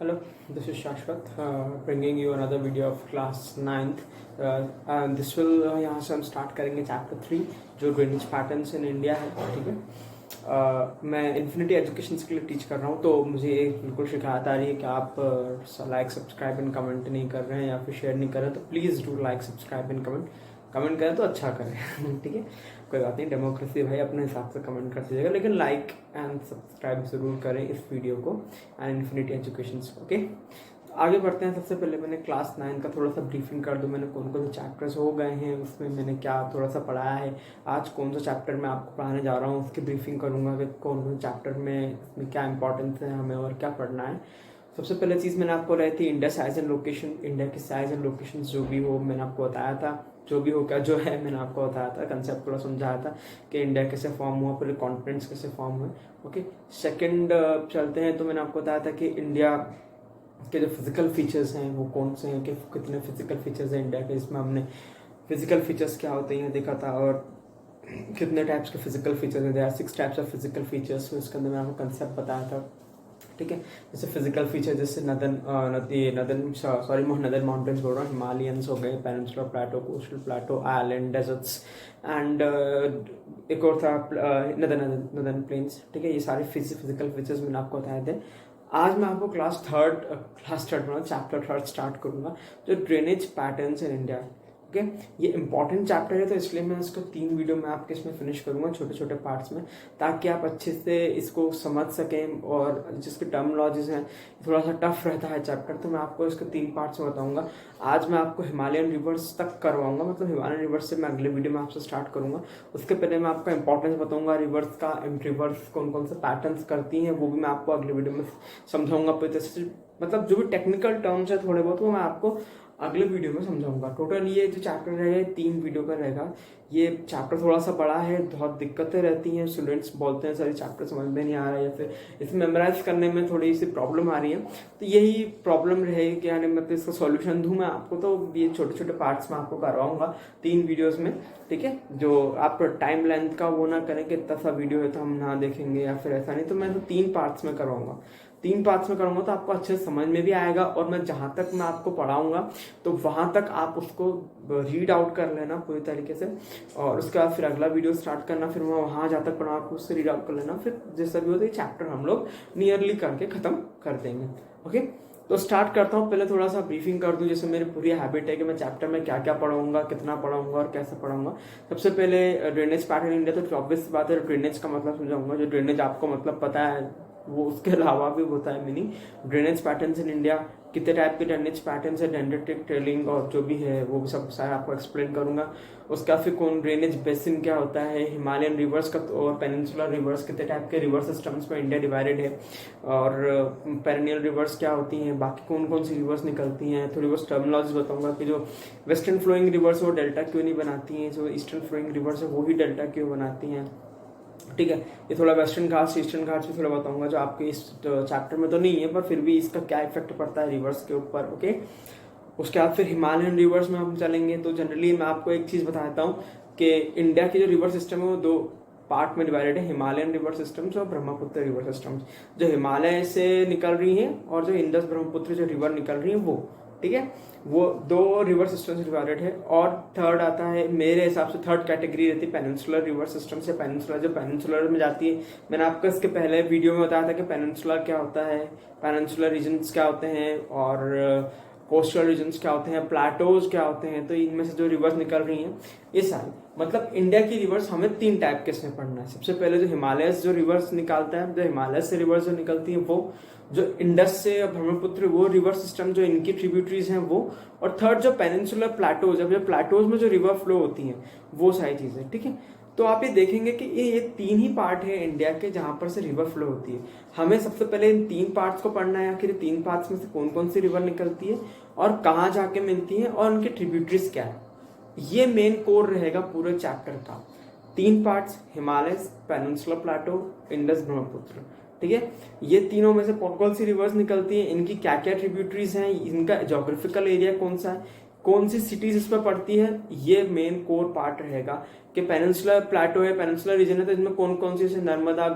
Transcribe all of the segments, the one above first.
Hello, this is Shashwat, bringing you another video of class 9th. This will यहाँ से हम start करेंगे chapter 3 जो ड्रेनेज पैटर्न्स इन इंडिया है. ठीक है. मैं इन्फिनिटी एजुकेशन के लिए टीच कर रहा हूँ, तो मुझे बिल्कुल शिकायत आ रही है कि आप लाइक सब्सक्राइब एंड कमेंट नहीं कर रहे हैं या फिर शेयर नहीं कर रहे हैं. तो please do like subscribe and comment करें तो अच्छा करें. ठीक है, कोई बात नहीं, डेमोक्रेसी भाई, अपने हिसाब से कमेंट कर दीजिएगा, लेकिन लाइक एंड सब्सक्राइब ज़रूर करें इस वीडियो को एंड इन्फिनिटी एजुकेशन. ओके, तो आगे बढ़ते हैं. सबसे पहले मैंने क्लास 9 का थोड़ा सा ब्रीफिंग कर दूं. मैंने कौन कौन से चैप्टर्स हो गए हैं, उसमें मैंने क्या थोड़ा सा पढ़ाया है, आज कौन सा चैप्टर मैं आपको पढ़ाने जा रहा हूँ उसकी ब्रीफिंग करूँगा कि कौन कौन से चैप्टर में इसमें क्या इंपॉर्टेंस है हमें और क्या पढ़ना है. सबसे पहले चीज़ मैंने आपको रही थी India size and location. India की साइज एंड लोकेशन जो भी हो मैंने आपको बताया था, जो भी हो क्या जो है मैंने आपको बताया था, कंसेप्ट थोड़ा समझाया था कि इंडिया कैसे फॉर्म हुआ, पूरे कॉन्टिनेंट्स कैसे फॉर्म हुए. ओके, सेकंड चलते हैं. तो मैंने आपको बताया था कि इंडिया के जो फिजिकल फीचर्स हैं वो कौन से हैं, कि कितने फिजिकल फीचर्स हैं इंडिया के. इसमें हमने फिजिकल फीचर्स क्या होते हैं देखा था, और कितने टाइप्स के फिजिकल फीचर्स हैं. There are 6 types of physical features. इसके अंदर मैंने आपको कंसेप्ट बताया था. ठीक है, जैसे फिजिकल फीचर, जैसे नदन माउंटेन्स बोल रहा हूँ, हिमालयंस हो गए, peninsular plateau, coastal plateau, island, deserts and एक और था नदन प्लेन्स. ठीक है, ये सारे फिजिकल फीचर्स मैंने आपको बताए थे. आज मैं आपको क्लास थर्ड चैप्टर 3 स्टार्ट करूँगा, जो drainage patterns in India. Okay, ये इंपॉर्टेंट चैप्टर है, तो इसलिए मैं इसको 3 वीडियो में आपके इसमें फिनिश करूँगा छोटे छोटे पार्ट्स में, ताकि आप अच्छे से इसको समझ सकें. और जिसके टर्मोलॉजीज हैं थोड़ा सा टफ रहता है चैप्टर, तो मैं आपको इसके 3 पार्ट्स में बताऊँगा. आज मैं आपको हिमालयन रिवर्स तक करवाऊँगा, मतलब हिमालयन रिवर्स से मैं अगले वीडियो में आपसे स्टार्ट करूँगा. उसके पहले मैं आपका इंपॉर्टेंस बताऊँगा रिवर्स का. रिवर्स कौन कौन से पैटर्न्स करती हैं वो भी मैं आपको अगले वीडियो में समझाऊँगा. मतलब जो भी टेक्निकल टर्म्स है थोड़े बहुत वो मैं आपको अगले वीडियो में समझाऊंगा. टोटल ये जो चैप्टर रहेगा 3 वीडियो का रहेगा. ये चैप्टर थोड़ा सा बड़ा है, बहुत दिक्कतें रहती हैं, स्टूडेंट्स बोलते हैं सर चैप्टर समझ में नहीं आ रहा है या फिर इसे मेमोराइज करने में थोड़ी सी प्रॉब्लम आ रही है. तो यही प्रॉब्लम रहेगी कि यानी मतलब इसका सॉल्यूशन दूं मैं आपको. तो ये छोटे छोटे पार्ट्स में आपको करवाऊंगा 3 वीडियोज़ में. ठीक है, जो आप टाइम लेंथ का वो ना करें कि इतना सा वीडियो है तो हम ना देखेंगे या फिर ऐसा नहीं. तो मैं तो 3 पार्ट्स में करवाऊंगा. 3 पार्ट्स में करूँगा तो आपको अच्छे से समझ में भी आएगा. और मैं जहाँ तक मैं आपको पढ़ाऊँगा तो वहाँ तक आप उसको रीड आउट कर लेना पूरी तरीके से, और उसके बाद फिर अगला वीडियो स्टार्ट करना. फिर मैं वहाँ जहाँ तक पढ़ा आपको उससे रीड आउट कर लेना. फिर जैसा भी होता है चैप्टर हम लोग नियरली करके ख़त्म कर देंगे. ओके, तो स्टार्ट करता हूँ. पहले थोड़ा सा ब्रीफिंग कर दूँ. जैसे मेरी पूरी हैबिट है कि मैं चैप्टर में क्या क्या पढ़ाऊँगा, कितना पढ़ाऊँगा और कैसे पढ़ाऊँगा. सबसे पहले ड्रेनेज पैटर्न इंडिया, तो ऑब्वियस बात है ड्रेनेज का मतलब समझाऊंगा. जो ड्रेनेज आपको मतलब पता है वो उसके अलावा भी होता है meaning. Drainage patterns in India, कितने टाइप के ड्रेनेज पैटर्न्स है, डेंड्रेटिक, टेलिंग और जो भी है वो सब सारा आपको एक्सप्लेन करूंगा. उसका फिर कौन ड्रेनेज बेसिन क्या होता है, हिमालयन रिवर्स का और पेनिनसुलर रिवर्स, कितने टाइप के रिवर सिस्टम्स में इंडिया डिवाइडेड है, और पेरिनियल रिवर्स क्या होती हैं, बाकी कौन कौन सी रिवर्स निकलती हैं. थोड़ी बहुत टर्मिनोलॉजी बताऊंगा कि जो वेस्टर्न फ्लोइंग रिवर्स वो डेल्टा क्यों नहीं बनाती हैं, जो ईस्टर्न फ्लोइंग रिवर्स है वो ही डेल्टा क्यों बनाती हैं. ठीक है, ये थोड़ा वेस्टर्न घाट्स ईस्टर्न घाट्स भी थोड़ा बताऊंगा जो आपके इस चैप्टर में तो नहीं है, पर फिर भी इसका क्या इफेक्ट पड़ता है रिवर्स के ऊपर. ओके, उसके बाद फिर हिमालयन रिवर्स में हम चलेंगे. तो जनरली मैं आपको एक चीज़ बता देता हूँ कि इंडिया की जो रिवर सिस्टम है वो 2 पार्ट में डिवाइडेड है, हिमालयन रिवर सिस्टम्स और ब्रह्मपुत्र रिवर सिस्टम्स. जो हिमालय से निकल रही हैं और जो इंडस ब्रह्मपुत्र जो रिवर निकल रही है वो. ठीक है, वो 2 रिवर सिस्टम डिवाइडेड है. और थर्ड आता है मेरे हिसाब से, थर्ड कैटेगरी रहती है पेनिनसुलर रिवर सिस्टम से. पेनिनसुलर जो पेनिनसुलर में जाती है, मैंने आपको इसके पहले वीडियो में बताया था कि पेनिनसुलर क्या होता है, पेनिनसुलर रीजन्स क्या होते हैं और कोस्टल रीजन्स क्या होते हैं, प्लेटोज क्या होते हैं. तो इनमें से जो रिवर्स निकल रही हैं ये सारी, मतलब इंडिया की रिवर्स हमें 3 टाइप के इसमें पढ़ना है. सबसे पहले जो हिमालय जो रिवर्स निकालता है, जो हिमालय से रिवर्स जो निकलती है वो, जो इंडस से ब्रह्मपुत्र वो रिवर सिस्टम जो इनकी ट्रिब्यूटरीज हैं वो, और थर्ड जो पेनिनसुलर प्लेटोज, अब जो प्लेटोज में जो रिवर फ्लो होती हैं वो सारी चीज़ें. ठीक है, तो आप ये देखेंगे कि ये 3 ही पार्ट है इंडिया के जहाँ पर से रिवर फ्लो होती है. हमें सबसे पहले इन 3 पार्ट्स को पढ़ना है, आखिर 3 पार्ट्स में से कौन कौन सी रिवर निकलती है और कहाँ जाके मिलती है और उनकी ट्रिब्यूटरीज क्या है. ये मेन कोर रहेगा पूरे चैप्टर का. 3 पार्ट्स, हिमालय, पेनिनसुलर प्लेटो, इंडस, ब्रह्मपुत्र. ठीक है, ये तीनों में से कौन सी रिवर्स निकलती हैं, इनकी क्या क्या ट्रिब्यूटरीज हैं, इनका जोग्राफिकल एरिया कौन सा है, कौन सी सिटीज इस पर पड़ती है, ये मेन कोर पार्ट रहेगा कि पेनिनसुलर प्लेटो है, पेनिनसुलर रीजन है, तो इसमें कौन कौन सी, जैसे नर्मदा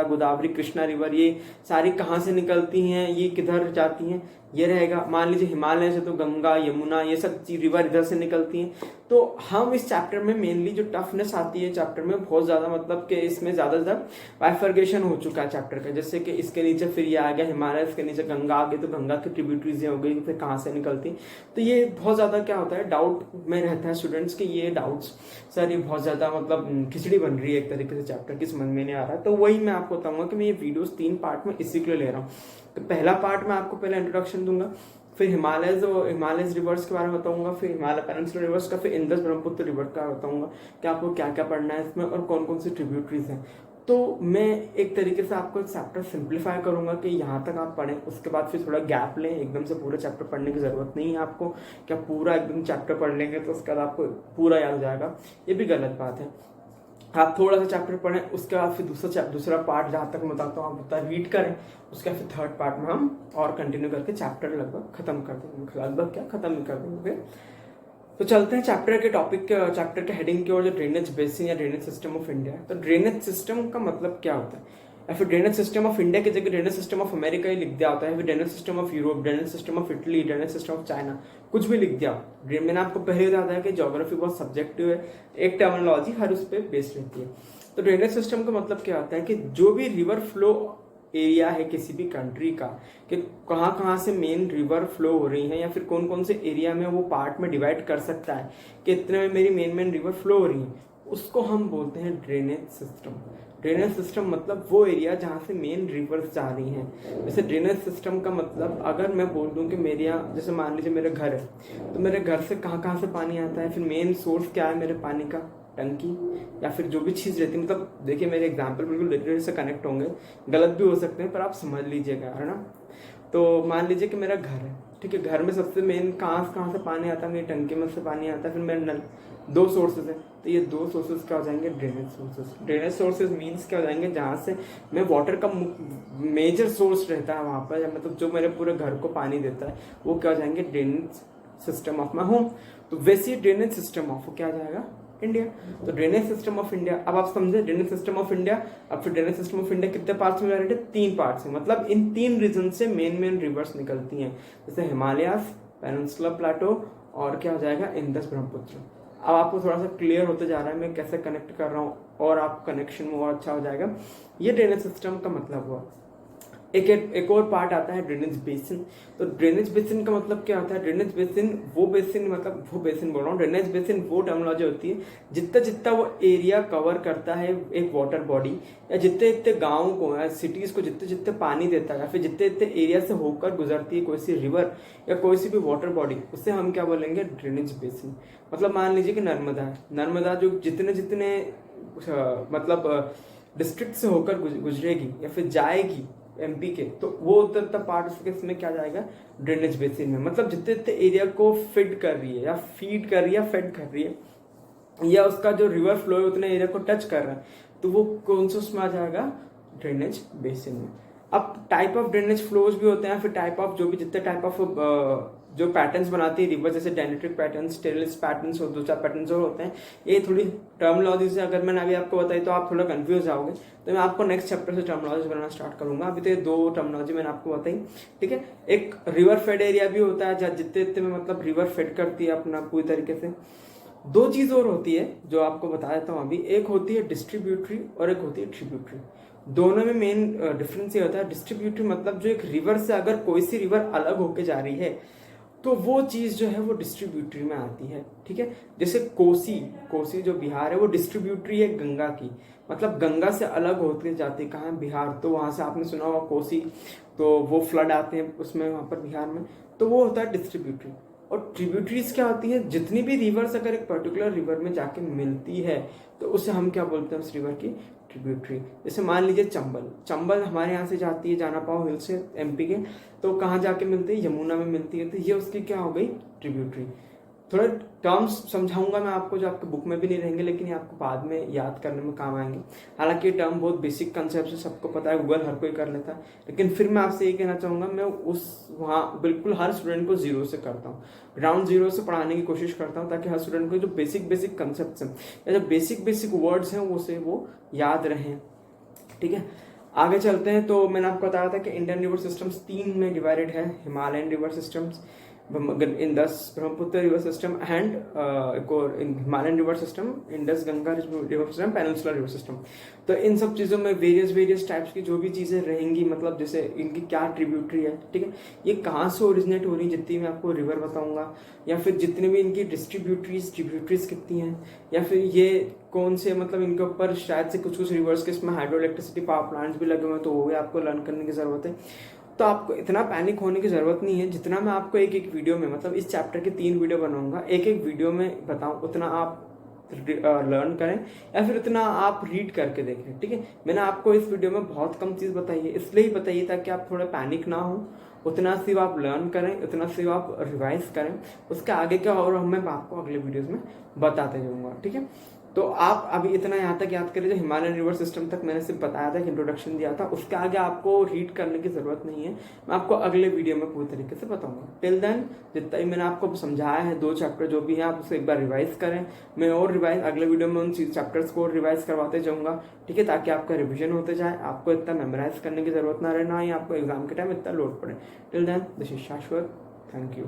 गोदावरी कृष्णा रिवर, ये सारी कहाँ से निकलती हैं, ये किधर जाती हैं, ये रहेगा। मान लीजिए हिमालय से तो गंगा यमुना ये सब रिवर इधर से निकलती हैं। तो हम इस चैप्टर में मेनली जो टफनेस आती है चैप्टर में बहुत ज्यादा, मतलब कि इसमें ज्यादा से ज्यादा बाइफर्गेशन हो चुका है चैप्टर का। जैसे कि इसके नीचे फिर ये आ गया हिमालय, इसके नीचे गंगा आ गई, तो गंगा की ट्रिब्यूटरीज हो गई, फिर कहाँ से निकलती। तो ये बहुत ज्यादा क्या होता है, डाउट में रहता है स्टूडेंट्स के, ये डाउट्स सर ये बहुत ज्यादा मतलब खिचड़ी बन रही है एक तरीके से चैप्टर की, समझ में नहीं आ रहा है। तो वही मैं आपको बताऊंगा कि मैं ये वीडियोस 3 पार्ट में इसी के लिए ले रहा हूँ। तो पहला पार्ट मैं आपको पहले इंट्रोडक्शन दूंगा, फिर हिमालयज रिवर्स के बारे में बताऊंगा, फिर हिमालय पेनिनसुलर रिवर्स का, फिर इंदस ब्रह्मपुत्र रिवर का बताऊंगा कि आपको क्या क्या पढ़ना है इसमें और कौन कौन सी ट्रिब्यूटरीज हैं। तो मैं एक तरीके से आपको चैप्टर सिंप्लीफाई करूंगा कि यहाँ तक आप पढ़ें, उसके बाद फिर थोड़ा गैप लें, एकदम से पूरा चैप्टर पढ़ने की जरूरत नहीं है आपको। क्या पूरा एकदम चैप्टर पढ़ लेंगे तो उसके बाद आपको पूरा याद हो जाएगा, ये भी गलत बात है। आप थोड़ा सा चैप्टर पढ़ें, उसके बाद फिर दूसरा पार्ट जहाँ तक मैं बताता हूँ आप उतना रीड करें, उसके बाद फिर थर्ड पार्ट में हम और कंटिन्यू करके चैप्टर लगभग खत्म कर देंगे, लगभग क्या खत्म ही कर देंगे। तो चलते हैं चैप्टर के टॉपिक के, चैप्टर के हेडिंग की ओर, जो ड्रेनेज बेसिन या ड्रेनेज सिस्टम ऑफ इंडिया है। तो ड्रेनेज सिस्टम का मतलब क्या होता है, या फिर ड्रेनेज सिस्टम ऑफ इंडिया की जगह ड्रेनेज सिस्टम ऑफ अमेरिका ही लिख दिया होता है, फिर drainage system of Europe, drainage system of Italy, drainage system of China, कुछ भी लिख दिया। मैंने आपको पहले बताया था कि ज्योग्राफी बहुत सब्जेक्टिव है, एक टर्मिनोलॉजी हर उस पर बेस्ड रहती है। तो ड्रेनेज सिस्टम का मतलब क्या होता है कि जो भी रिवर फ्लो एरिया है किसी भी कंट्री का, कि कहाँ कहाँ से मेन रिवर फ्लो हो रही है, या फिर कौन कौन से एरिया में वो पार्ट में डिवाइड कर सकता है कि इतने में मेरी मेन रिवर फ्लो हो रही है, उसको हम बोलते हैं ड्रेनेज सिस्टम। ड्रेनेज सिस्टम मतलब वो एरिया जहाँ से मेन रिवर्स जा रही हैं। जैसे ड्रेनेज सिस्टम का मतलब अगर मैं बोल दूं कि मेरे यहाँ, जैसे मान लीजिए मेरा घर है, तो मेरे घर से कहाँ कहाँ से पानी आता है, फिर मेन सोर्स क्या है मेरे पानी का, टंकी या फिर जो भी चीज़ रहती है। मतलब देखिए मेरे एग्जाम्पल बिल्कुल लिटरेचर से कनेक्ट होंगे, गलत भी हो सकते हैं पर आप समझ लीजिएगा, है ना। तो मान लीजिए कि मेरा घर है, ठीक है, घर में सबसे मेन कहाँ से पानी आता है, मेरी टंकी में से पानी आता है, फिर मेरे नल 2 सोर्सेज है, तो ये 2 सोर्सेज क्या हो जाएंगे, drainage sources. Drainage sources means क्या हो जाएंगे, जहाँ से मैं वाटर का मेजर सोर्स रहता है वहाँ पर, मतलब जो मेरे पूरे घर को पानी देता है, वो क्या हो जाएंगे, drainage system of my home. तो वैसे ड्रेनेज सिस्टम ऑफ क्या आ जाएगा, इंडिया। तो ड्रेनेज सिस्टम ऑफ इंडिया, अब आप समझे ड्रेनेज सिस्टम ऑफ इंडिया। अब फिर ड्रेनेज सिस्टम ऑफ इंडिया कितने पार्ट्स में डिवाइडेड है, 3 पार्ट्स में, मतलब इन 3 रीजन से मेन रिवर्स निकलती हैं, जैसे हिमालयास, पेनिनसुलर प्लेटो और क्या हो जाएगा, इंदस ब्रह्मपुत्र। अब आपको थोड़ा सा क्लियर होते जा रहा है मैं कैसे कनेक्ट कर रहा हूँ, और आप कनेक्शन में और अच्छा हो जाएगा। ये ड्रेनेज सिस्टम का मतलब हुआ। एक और पार्ट आता है ड्रेनेज बेसिन। तो ड्रेनेज बेसिन का मतलब क्या होता है, ड्रेनेज बेसिन वो बेसिन बोल रहा हूँ, ड्रेनेज बेसिन वो टर्मिनोलॉजी होती है जितना वो एरिया कवर करता है एक वाटर बॉडी, या जितने गाँव को या सिटीज को जितने पानी देता है, या फिर जितने एरिया से होकर गुजरती है कोई सी रिवर या कोई सी भी वाटर बॉडी, उससे हम क्या बोलेंगे, ड्रेनेज बेसिन। मतलब मान लीजिए कि नर्मदा है, नर्मदा जो जितने मतलब डिस्ट्रिक्ट से होकर गुजरेगी या फिर जाएगी एमपी के, तो वो उतना पार्ट उसके क्या जाएगा, ड्रेनेज बेसिन में। मतलब जितने एरिया को फीड कर रही है या फीड कर रही है, फेड कर रही है, या उसका जो रिवर फ्लो है उतने एरिया को टच कर रहा है, तो वो कौन सा उसमें आ जाएगा, ड्रेनेज बेसिन में। अब टाइप ऑफ ड्रेनेज फ्लोज भी होते हैं, फिर टाइप ऑफ जो भी जितने टाइप ऑफ जो पैटर्न्स बनाती है रिवर, जैसे डेनेट्रिक पैटर्न्स, टेरिस पैटर्न्स और 2-4 पैटर्न्स और होते हैं। ये थोड़ी टर्मिनोलॉजी से अगर मैंने अभी आपको बताई तो आप थोड़ा कंफ्यूज आओगे, तो मैं आपको नेक्स्ट चैप्टर से टर्मिनोलॉजी बनाना स्टार्ट करूंगा। अभी तो ये 2 टर्मिनोलॉजी मैंने आपको बताई, ठीक है। एक रिवर फेड एरिया भी होता है, जहाँ जितने में मतलब रिवर फेड करती है अपना पूरी तरीके से। 2 चीज और होती है जो आपको बता देता हूँ अभी, एक होती है डिस्ट्रीब्यूटरी और एक होती है ट्रिब्यूटरी। दोनों में मेन डिफरेंस ये होता है, डिस्ट्रीब्यूटरी मतलब जो एक रिवर से अगर कोई सी रिवर अलग होके जा रही है तो वो चीज जो है वो डिस्ट्रीब्यूटरी में आती है, ठीक है। जैसे कोसी जो बिहार है वो डिस्ट्रीब्यूटरी है गंगा की, मतलब गंगा से अलग होते जाती कहाँ है, बिहार। तो वहां से आपने सुना होगा कोसी, तो वो फ्लड आते हैं उसमें वहां पर बिहार में, तो वो होता है डिस्ट्रीब्यूटरी। और ट्रिब्यूटरीज क्या होती है, जितनी भी रिवर्स अगर एक पर्टिकुलर रिवर में जाके मिलती है तो उसे हम क्या बोलते हैं, उस रिवर की ट्रिब्यूटरी। जैसे मान लीजिए चंबल हमारे यहाँ से जाती है, जाना पाओ हिल से एमपी के, तो कहाँ जाके मिलती है, यमुना में मिलती है, तो ये उसकी क्या हो गई, ट्रिब्यूटरी। थोड़े टर्म्स समझाऊंगा मैं आपको जो आपके बुक में भी नहीं रहेंगे, लेकिन ये आपको बाद में याद करने में काम आएंगे। हालांकि ये टर्म बहुत बेसिक कंसेप्ट है, सबको पता है, गूगल हर कोई कर लेता है, लेकिन फिर मैं आपसे ये कहना चाहूँगा, मैं उस वहाँ बिल्कुल हर स्टूडेंट को जीरो से करता हूँ, ग्राउंड जीरो से पढ़ाने की कोशिश करता हूँ, ताकि हर स्टूडेंट को जो बेसिक बेसिक कंसेप्ट हैं या जो बेसिक बेसिक वर्ड्स हैं उसे वो याद रहें। ठीक है, आगे चलते हैं। तो मैंने आपको बताया था कि इंडियन रिवर सिस्टम्स 3 में डिवाइडेड है, Himalayan river systems, Indus Brahmaputra river system and एक और Himalayan river system, Indus Ganga river system, peninsular river system. तो इन सब चीज़ों में वेरियस टाइप्स की जो भी चीज़ें रहेंगी, मतलब जैसे इनकी क्या ट्रिब्यूटरी है, ठीक है, ये कहाँ से ओरिजिनेट हो रही है, जितनी मैं आपको रिवर बताऊंगा, या फिर जितनी भी इनकी ट्रिब्यूटरीज कितनी हैं, या फिर ये कौन से, मतलब इनके ऊपर शायद से कुछ रिवर्स के इसमें हाइड्रो इलेक्ट्रिसिटी पावर प्लांट्स भी लगे हुए हैं, तो वो भी आपको लर्न करने की ज़रूरत है। तो आपको इतना पैनिक होने की ज़रूरत नहीं है, जितना मैं आपको एक एक वीडियो में, मतलब इस चैप्टर के 3 वीडियो बनाऊंगा, एक एक वीडियो में बताऊं, उतना आप लर्न करें या फिर उतना आप रीड करके देखें। ठीक है, मैंने आपको इस वीडियो में बहुत कम चीज़ बताई है, इसलिए ही बताइए ताकि आप थोड़ा पैनिक ना हो, उतना सिर्फ आप लर्न करें, उतना सिर्फ आप रिवाइज करें, उसके आगे क्या और मैं आपको अगले वीडियोज़ में बताते जाऊँगा। ठीक है, तो आप अभी इतना यहाँ तक याद करें, जो हिमालयन रिवर सिस्टम तक मैंने सिर्फ बताया था, इंट्रोडक्शन दिया था, उसके आगे आपको रीड करने की जरूरत नहीं है, मैं आपको अगले वीडियो में पूरी तरीके से बताऊंगा। टिल देन जितना ही मैंने आपको समझाया है, 2 चैप्टर जो भी है आप उसे एक बार रिवाइज करें, मैं और रिवाइज अगले वीडियो में उन चैप्टर्स को रिवाइज करवाते जाऊंगा। ठीक है, ताकि आपका रिविजन होते जाए, आपको इतना मेमोराइज करने की जरूरत ना रहे, ना ही आपको एग्जाम के टाइम इतना लोड पड़े। टिल देन दिस इज शाश्वत, थैंक यू।